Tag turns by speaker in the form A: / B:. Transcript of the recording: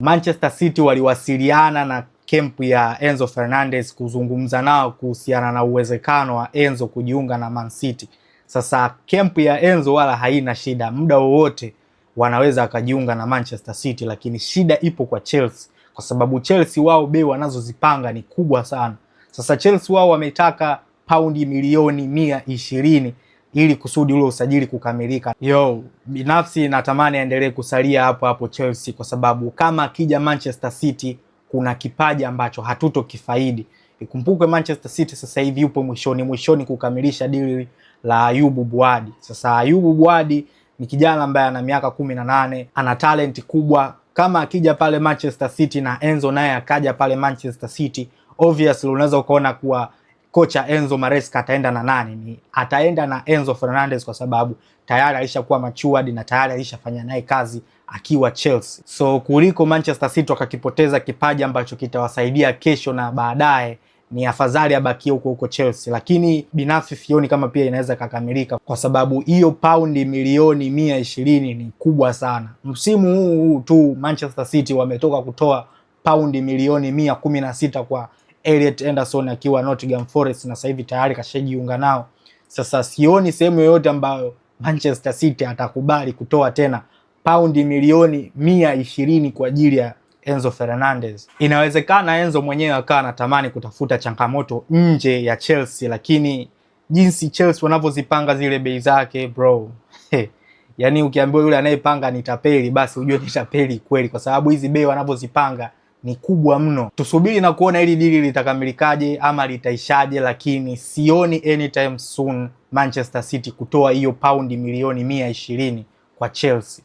A: Manchester City waliwasiliana na kempu ya Enzo Fernandez kuzungumza nao kuhusiana na uwezekano wa Enzo kujiunga na Man City. Sasa kempu ya Enzo wala haina shida, muda wowote wanaweza akajiunga na Manchester City, lakini shida ipo kwa Chelsea, kwa sababu Chelsea wao bei wanazozipanga ni kubwa sana. Sasa Chelsea wao wametaka paundi milioni 120 ili kusudi ule usajili kukamilika. Binafsi natamani aendelee kusalia hapo hapo Chelsea, kwa sababu kama akija Manchester City kuna kipaji ambacho hatutokifaidi. Ikumbuke Manchester City sasa hivi yupo mwishoni kukamilisha dili la Ayubu Buadi. Sasa Ayubu Buadi ni kijana ambaye ana miaka 18, ana talent kubwa. Kama akija pale Manchester City na Enzo naye akaja pale Manchester City, obviously unaweza ukaona kuwa kocha Enzo Maresca ataenda na nani? Ataenda na Enzo Fernandez, kwa sababu tayari alishakuwa matured na tayari alishafanya naye kazi akiwa Chelsea. So kuliko Manchester City wakakipoteza kipaji ambacho kitawasaidia kesho na baadaye, ni afadhali abakie huko Chelsea. Lakini binafsi sioni kama pia inaweza kukamilika, kwa sababu hiyo paundi milioni 120 ni kubwa sana. Msimu huu tu Manchester City wametoka kutoa paundi milioni 116 kwa Elliot Anderson akiwa Nottingham Forest, na sasa hivi tayari kashajiunga nao. Sasa sioni sehemu yoyote ambayo Manchester City atakubali kutoa tena paundi milioni 120 kwa ajili ya Enzo Fernandez. Inawezekana Enzo mwenyewe akawa anatamani kutafuta changamoto nje ya Chelsea, lakini jinsi Chelsea wanavyozipanga zile bei zake bro, yani ukiambiwa yule anayepanga ni tapeli, basi ujue ni tapeli kweli, kwa sababu hizi bei wanavyozipanga ni kubwa mno. Tusubiri na kuona hili dili litakamilikaje ama litaishaje, lakini sioni anytime soon Manchester City kutoa hiyo paundi milioni 120 kwa Chelsea.